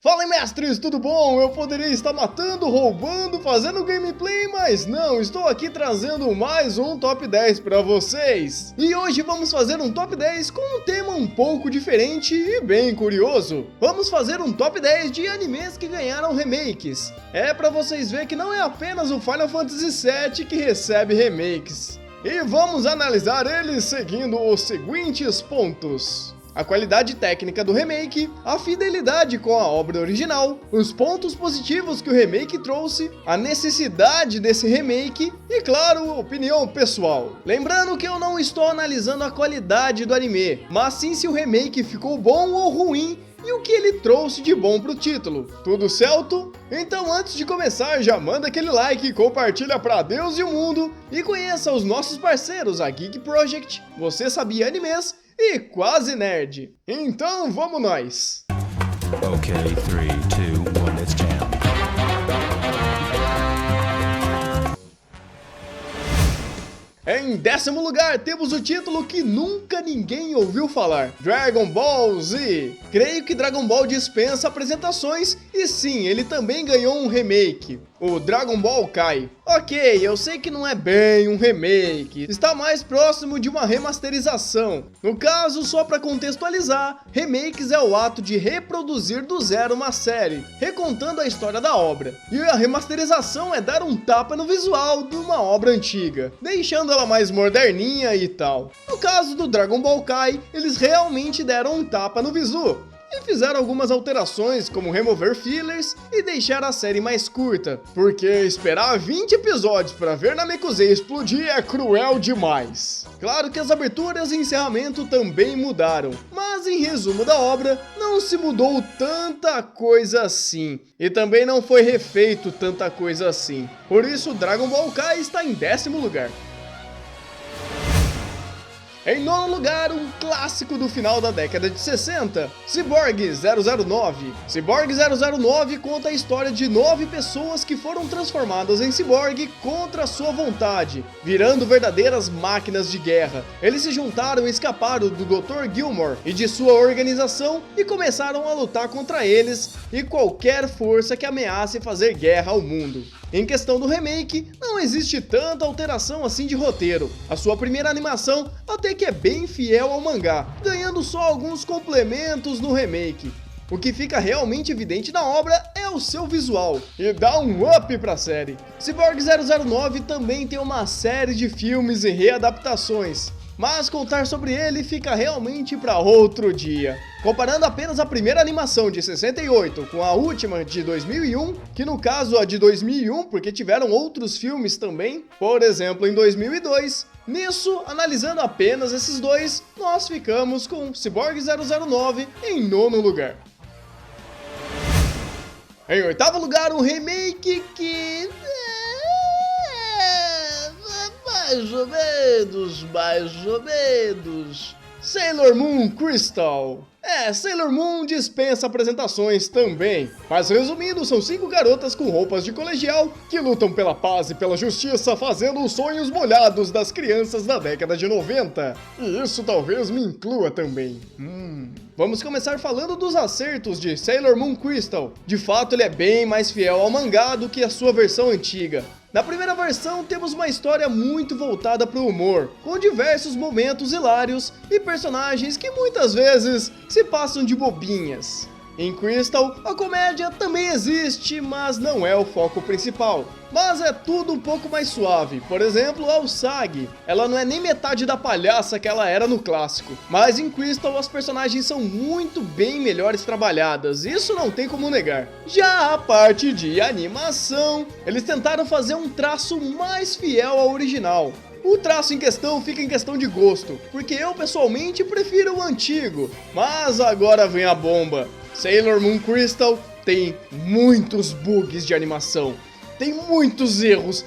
Fala aí, mestres, tudo bom? Eu poderia estar matando, roubando, fazendo gameplay, mas não, estou aqui trazendo mais um Top 10 para vocês. E hoje vamos fazer um Top 10 com um tema um pouco diferente e bem curioso. Vamos fazer um Top 10 de animes que ganharam remakes. É para vocês verem que não é apenas o Final Fantasy VII que recebe remakes. E vamos analisar eles seguindo os seguintes pontos: a qualidade técnica do remake, a fidelidade com a obra original, os pontos positivos que o remake trouxe, a necessidade desse remake e, claro, opinião pessoal. Lembrando que eu não estou analisando a qualidade do anime, mas sim se o remake ficou bom ou ruim e o que ele trouxe de bom pro título. Tudo certo? Então antes de começar, já manda aquele like, compartilha pra Deus e o mundo e conheça os nossos parceiros, a Geek Project, Você Sabia Animes e Quase Nerd. Então vamos nós! Ok, 3, 2, 1, let's jam. Em décimo lugar, temos o título que nunca ninguém ouviu falar: Dragon Ball Z. Creio que Dragon Ball dispensa apresentações e sim, ele também ganhou um remake, o Dragon Ball Kai. Ok, eu sei que não é bem um remake, está mais próximo de uma remasterização. No caso, só para contextualizar, remakes é o ato de reproduzir do zero uma série, recontando a história da obra. E a remasterização é dar um tapa no visual de uma obra antiga, deixando ela mais moderninha e tal. No caso do Dragon Ball Kai, eles realmente deram um tapa no visu e fizeram algumas alterações, como remover fillers e deixar a série mais curta, porque esperar 20 episódios para ver Namekusei explodir é cruel demais. Claro que as aberturas e encerramento também mudaram, mas em resumo da obra, não se mudou tanta coisa assim, e também não foi refeito tanta coisa assim. Por isso, Dragon Ball Kai está em décimo lugar. Em nono lugar, um clássico do final da década de 60, Cyborg 009. Cyborg 009 conta a história de 9 pessoas que foram transformadas em ciborgue contra sua vontade, virando verdadeiras máquinas de guerra. Eles se juntaram e escaparam do Dr. Gilmore e de sua organização e começaram a lutar contra eles e qualquer força que ameace fazer guerra ao mundo. Em questão do remake, não existe tanta alteração assim de roteiro. A sua primeira animação até que é bem fiel ao mangá, ganhando só alguns complementos no remake. O que fica realmente evidente na obra é o seu visual, e dá um up pra série. Cyborg 009 também tem uma série de filmes e readaptações, mas contar sobre ele fica realmente para outro dia. Comparando apenas a primeira animação de 68 com a última de 2001, que no caso a de 2001 porque tiveram outros filmes também, por exemplo em 2002, nisso, analisando apenas esses dois, nós ficamos com Cyborg 009 em nono lugar. Em oitavo lugar, um remake que... mais ou menos. Sailor Moon Crystal. Sailor Moon dispensa apresentações também. Mas resumindo, são 5 garotas com roupas de colegial que lutam pela paz e pela justiça, fazendo os sonhos molhados das crianças da década de 90. E isso talvez me inclua também. Vamos começar falando dos acertos de Sailor Moon Crystal. De fato, ele é bem mais fiel ao mangá do que a sua versão antiga. Na primeira versão, temos uma história muito voltada para o humor, com diversos momentos hilários e personagens que muitas vezes se passam de bobinhas. Em Crystal, a comédia também existe, mas não é o foco principal. Mas é tudo um pouco mais suave. Por exemplo, a Usagi. Ela não é nem metade da palhaça que ela era no clássico. Mas em Crystal, as personagens são muito bem melhores trabalhadas. Isso não tem como negar. Já a parte de animação, eles tentaram fazer um traço mais fiel ao original. O traço em questão fica em questão de gosto, porque eu pessoalmente prefiro o antigo. Mas agora vem a bomba. Sailor Moon Crystal tem muitos bugs de animação. Tem muitos erros.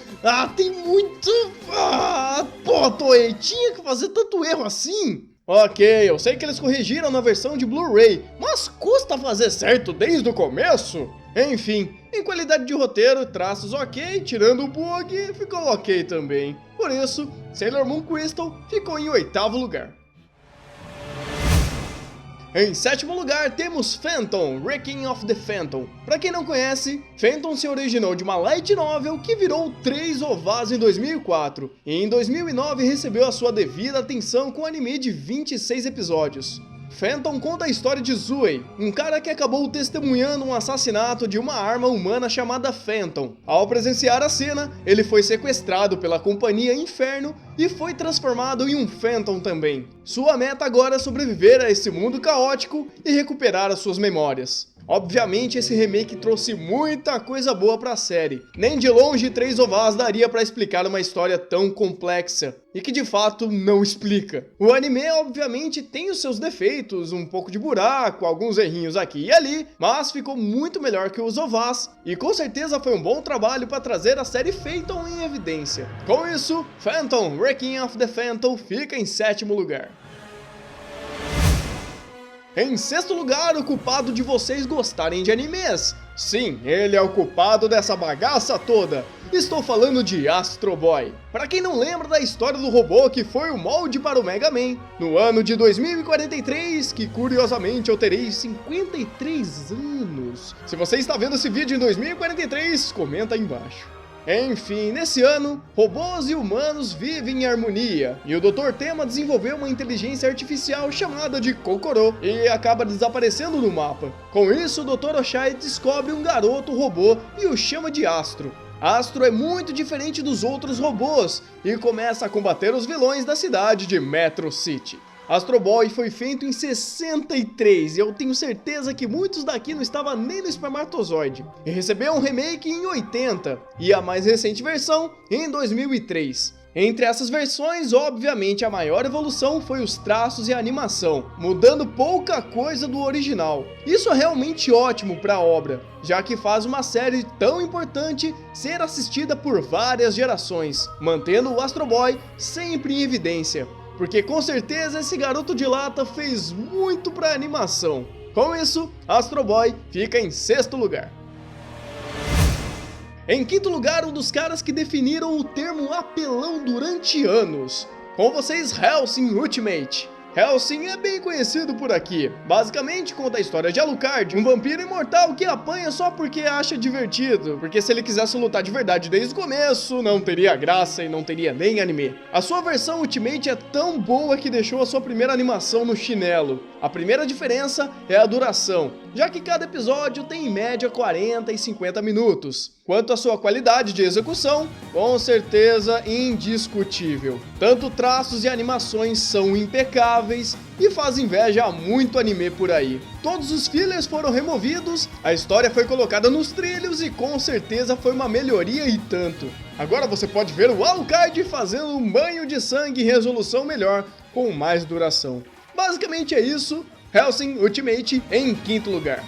Tem muito... Toei, tinha que fazer tanto erro assim? Ok, eu sei que eles corrigiram na versão de Blu-ray, mas custa fazer certo desde o começo? Enfim, em qualidade de roteiro, traços ok, tirando o bug, ficou ok também. Por isso, Sailor Moon Crystal ficou em oitavo lugar. Em sétimo lugar, temos Phantom, Wrecking of the Phantom. Pra quem não conhece, Phantom se originou de uma light novel que virou 3 OVAs em 2004 e em 2009 recebeu a sua devida atenção com um anime de 26 episódios. Phantom conta a história de Zuei, um cara que acabou testemunhando um assassinato de uma arma humana chamada Phantom. Ao presenciar a cena, ele foi sequestrado pela companhia Inferno e foi transformado em um Phantom também. Sua meta agora é sobreviver a esse mundo caótico e recuperar as suas memórias. Obviamente esse remake trouxe muita coisa boa pra série. Nem de longe 3 OVAs daria pra explicar uma história tão complexa, e que de fato não explica. O anime obviamente tem os seus defeitos, um pouco de buraco, alguns errinhos aqui e ali, mas ficou muito melhor que os OVAs, e com certeza foi um bom trabalho pra trazer a série Phantom em evidência. Com isso, Phantom, Wrecking of the Phantom fica em sétimo lugar. Em sexto lugar, o culpado de vocês gostarem de animes. Sim, ele é o culpado dessa bagaça toda. Estou falando de Astro Boy. Para quem não lembra da história do robô que foi o molde para o Mega Man, no ano de 2043, que curiosamente eu terei 53 anos. Se você está vendo esse vídeo em 2043, comenta aí embaixo. Enfim, nesse ano, robôs e humanos vivem em harmonia, e o Dr. Tema desenvolveu uma inteligência artificial chamada de Kokoro, e acaba desaparecendo no mapa. Com isso, o Dr. Oshai descobre um garoto robô e o chama de Astro. Astro é muito diferente dos outros robôs, e começa a combater os vilões da cidade de Metro City. Astro Boy foi feito em 63 e eu tenho certeza que muitos daqui não estavam nem no espermatozoide. E recebeu um remake em 80 e a mais recente versão em 2003. Entre essas versões, obviamente a maior evolução foi os traços e a animação, mudando pouca coisa do original. Isso é realmente ótimo para a obra, já que faz uma série tão importante ser assistida por várias gerações, mantendo o Astro Boy sempre em evidência. Porque com certeza esse garoto de lata fez muito pra animação. Com isso, Astro Boy fica em sexto lugar. Em quinto lugar, um dos caras que definiram o termo apelão durante anos. Com vocês, Hellsing Ultimate. Hellsing é bem conhecido por aqui. Basicamente conta a história de Alucard, um vampiro imortal que apanha só porque acha divertido, porque se ele quisesse lutar de verdade desde o começo, não teria graça e não teria nem anime. A sua versão Ultimate é tão boa que deixou a sua primeira animação no chinelo. A primeira diferença é a duração, já que cada episódio tem em média 40 e 50 minutos. Quanto à sua qualidade de execução, com certeza indiscutível. Tanto traços e animações são impecáveis e faz inveja a muito anime por aí. Todos os fillers foram removidos, a história foi colocada nos trilhos e com certeza foi uma melhoria e tanto. Agora você pode ver o Alucard fazendo um banho de sangue e resolução melhor, com mais duração. Basicamente é isso, Hellsing Ultimate em quinto lugar.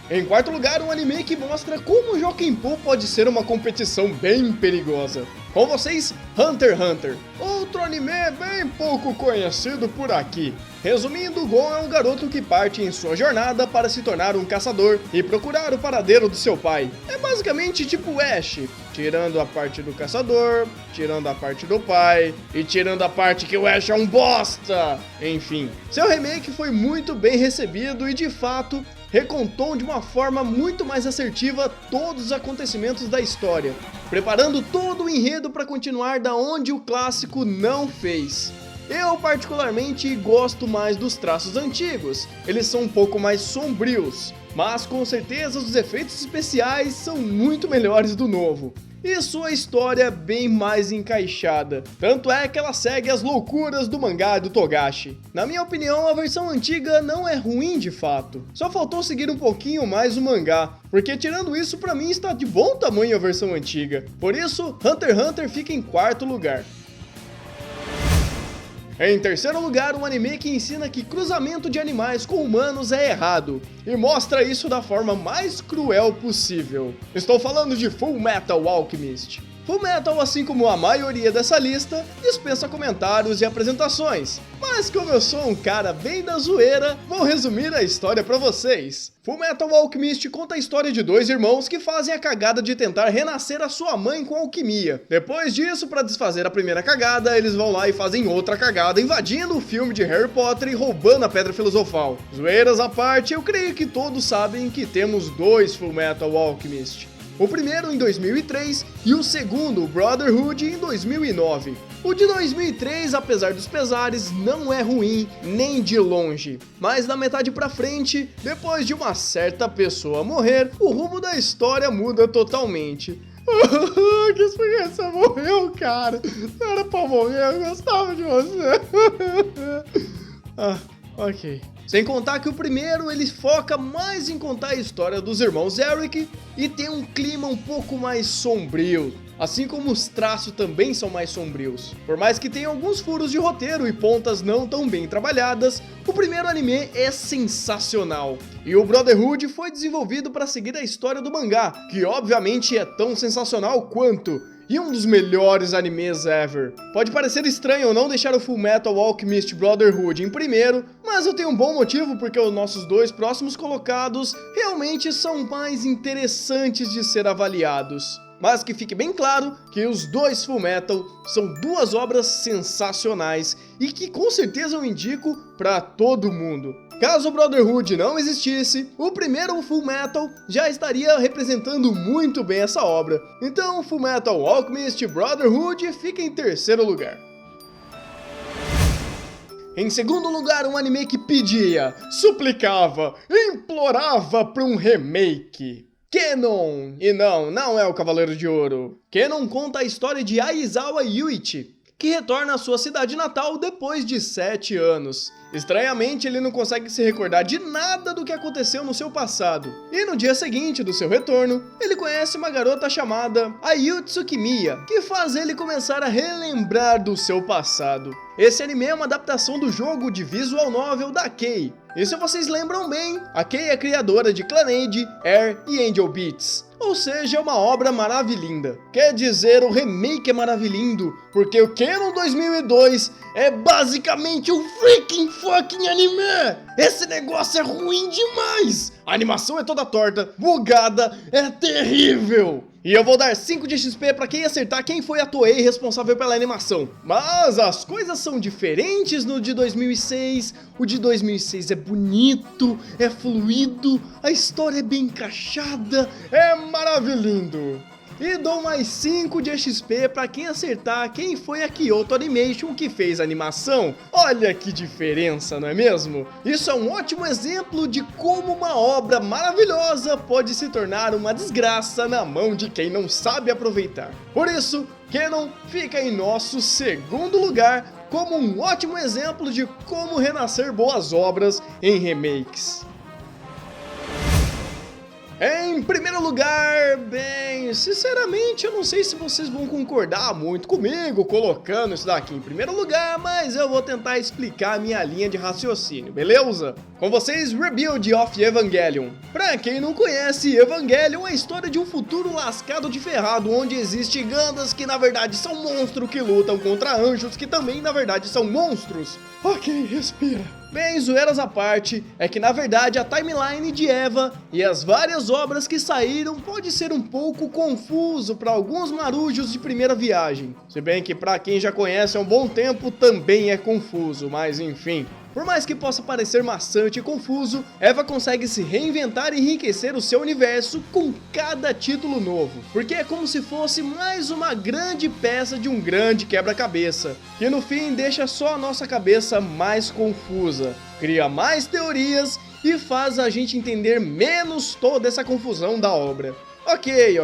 Em quarto lugar, um anime que mostra como o Jokenpô pode ser uma competição bem perigosa. Com vocês, Hunter x Hunter, outro anime bem pouco conhecido por aqui. Resumindo, Gon é um garoto que parte em sua jornada para se tornar um caçador e procurar o paradeiro do seu pai. É basicamente tipo Ash, tirando a parte do caçador, tirando a parte do pai e tirando a parte que o Ash é um bosta. Enfim, seu remake foi muito bem recebido e de fato recontou de uma forma muito mais assertiva todos os acontecimentos da história, preparando todo o enredo para continuar da onde o clássico não fez. Eu particularmente gosto mais dos traços antigos, eles são um pouco mais sombrios, mas com certeza os efeitos especiais são muito melhores do novo. E sua história é bem mais encaixada, tanto é que ela segue as loucuras do mangá do Togashi. Na minha opinião, a versão antiga não é ruim de fato, só faltou seguir um pouquinho mais o mangá, porque tirando isso pra mim está de bom tamanho a versão antiga. Por isso, Hunter x Hunter fica em quarto lugar. Em terceiro lugar, um anime que ensina que cruzamento de animais com humanos é errado, e mostra isso da forma mais cruel possível. Estou falando de Full Metal Alchemist. Fullmetal, assim como a maioria dessa lista, dispensa comentários e apresentações, mas como eu sou um cara bem da zoeira, vou resumir a história pra vocês. Fullmetal Alchemist conta a história de dois irmãos que fazem a cagada de tentar renascer a sua mãe com alquimia. Depois disso, pra desfazer a primeira cagada, eles vão lá e fazem outra cagada, invadindo o filme de Harry Potter e roubando a Pedra Filosofal. Zoeiras à parte, eu creio que todos sabem que temos dois Fullmetal Alchemist. O primeiro em 2003 e o segundo, o Brotherhood, em 2009. O de 2003, apesar dos pesares, não é ruim nem de longe. Mas da metade pra frente, depois de uma certa pessoa morrer, o rumo da história muda totalmente. Que experiência, morreu, cara. Não era pra morrer, eu gostava de você. Ok. Sem contar que o primeiro ele foca mais em contar a história dos irmãos Eric e tem um clima um pouco mais sombrio, assim como os traços também são mais sombrios. Por mais que tenha alguns furos de roteiro e pontas não tão bem trabalhadas, o primeiro anime é sensacional. E o Brotherhood foi desenvolvido para seguir a história do mangá, que obviamente é tão sensacional quanto. E um dos melhores animes ever. Pode parecer estranho eu não deixar o Fullmetal Alchemist Brotherhood em primeiro, mas eu tenho um bom motivo porque os nossos dois próximos colocados realmente são mais interessantes de ser avaliados. Mas que fique bem claro que os dois Fullmetal são duas obras sensacionais e que com certeza eu indico para todo mundo. Caso o Brotherhood não existisse, o primeiro Fullmetal já estaria representando muito bem essa obra. Então, Fullmetal Alchemist Brotherhood fica em terceiro lugar. Em segundo lugar, um anime que pedia, suplicava, implorava por um remake. Kenon! E não é o Cavaleiro de Ouro. Kenon conta a história de Aizawa Yuichi, que retorna à sua cidade natal depois de 7 anos. Estranhamente, ele não consegue se recordar de nada do que aconteceu no seu passado. E no dia seguinte do seu retorno, ele conhece uma garota chamada Ayutsu Kimiya, que faz ele começar a relembrar do seu passado. Esse anime é uma adaptação do jogo de visual novel da Kei. E se vocês lembram bem, a Kei é criadora de Clannad, Air e Angel Beats. Ou seja, uma obra maravilhinda. Quer dizer, o remake é maravilhindo, porque o Kenon 2002 é basicamente um freaking fucking anime! Esse negócio é ruim demais! A animação é toda torta, bugada, é terrível! E eu vou dar 5 de XP pra quem acertar quem foi a Toei responsável pela animação. Mas as coisas são diferentes no de 2006. O de 2006 é bonito, é fluido, a história é bem encaixada, é maravilhindo. E dou mais 5 de XP pra quem acertar quem foi a Kyoto Animation que fez a animação. Olha que diferença, não é mesmo? Isso é um ótimo exemplo de como uma obra maravilhosa pode se tornar uma desgraça na mão de quem não sabe aproveitar. Por isso, Kenon fica em nosso segundo lugar como um ótimo exemplo de como renascer boas obras em remakes. Em primeiro lugar, bem, sinceramente eu não sei se vocês vão concordar muito comigo colocando isso daqui em primeiro lugar, mas eu vou tentar explicar a minha linha de raciocínio, beleza? Com vocês, Rebuild of Evangelion. Pra quem não conhece, Evangelion é a história de um futuro lascado de ferrado, onde existe Gandas que na verdade são monstros que lutam contra anjos que também na verdade são monstros. Ok, respira. Bem, zoeiras à parte, é que na verdade a timeline de Eva e as várias obras que saíram pode ser um pouco confuso para alguns marujos de primeira viagem. Se bem que para quem já conhece há um bom tempo também é confuso, mas enfim. Por mais que possa parecer maçante e confuso, Eva consegue se reinventar e enriquecer o seu universo com cada título novo, porque é como se fosse mais uma grande peça de um grande quebra-cabeça, que no fim deixa só a nossa cabeça mais confusa, cria mais teorias e faz a gente entender menos toda essa confusão da obra. Ok,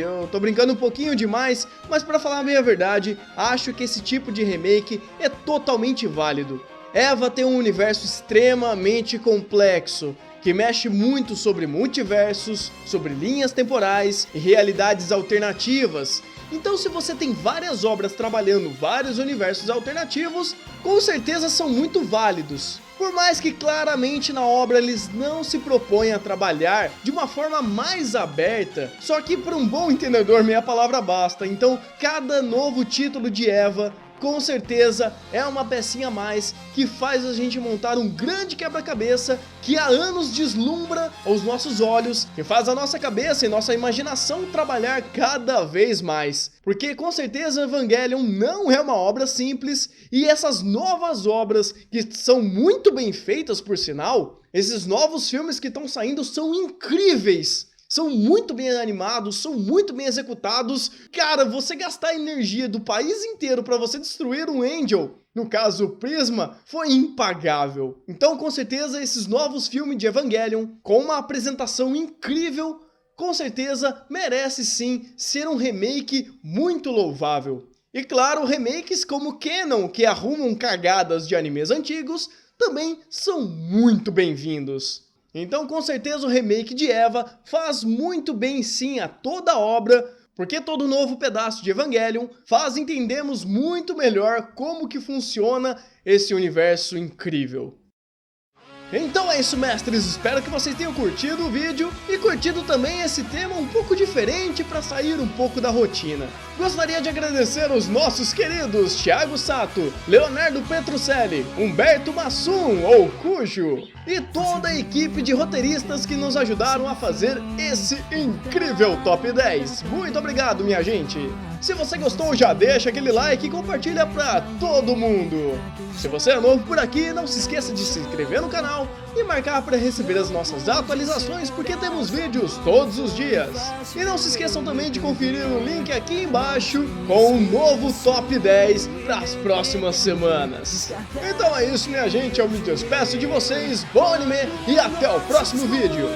eu tô brincando um pouquinho demais, mas pra falar bem a verdade, acho que esse tipo de remake é totalmente válido. Eva tem um universo extremamente complexo, que mexe muito sobre multiversos, sobre linhas temporais e realidades alternativas. Então se você tem várias obras trabalhando vários universos alternativos, com certeza são muito válidos. Por mais que claramente na obra eles não se propõem a trabalhar de uma forma mais aberta, só que para um bom entendedor meia palavra basta, então cada novo título de Eva com certeza é uma pecinha a mais que faz a gente montar um grande quebra-cabeça que há anos deslumbra os nossos olhos, que faz a nossa cabeça e nossa imaginação trabalhar cada vez mais. Porque com certeza Evangelion não é uma obra simples, e essas novas obras que são muito bem feitas por sinal, esses novos filmes que estão saindo são incríveis. São muito bem animados, são muito bem executados. Cara, você gastar a energia do país inteiro para você destruir um Angel, no caso o Prisma, foi impagável. Então, com certeza, esses novos filmes de Evangelion, com uma apresentação incrível, com certeza merece sim ser um remake muito louvável. E claro, remakes como Canon, que arrumam cagadas de animes antigos, também são muito bem-vindos. Então, com certeza, o remake de Eva faz muito bem sim a toda a obra, porque todo novo pedaço de Evangelion faz entendermos muito melhor como que funciona esse universo incrível. Então é isso, mestres, espero que vocês tenham curtido o vídeo e curtido também esse tema um pouco diferente para sair um pouco da rotina. Gostaria de agradecer os nossos queridos Thiago Sato, Leonardo Petrucelli, Humberto Massum, ou Cujo, e toda a equipe de roteiristas que nos ajudaram a fazer esse incrível Top 10. Muito obrigado, minha gente! Se você gostou, já deixa aquele like e compartilha pra todo mundo. Se você é novo por aqui, não se esqueça de se inscrever no canal e marcar para receber as nossas atualizações, porque temos vídeos todos os dias. E não se esqueçam também de conferir o link aqui embaixo com um novo Top 10 para as próximas semanas. Então é isso, minha gente, eu me despeço de vocês, bom anime e até o próximo vídeo.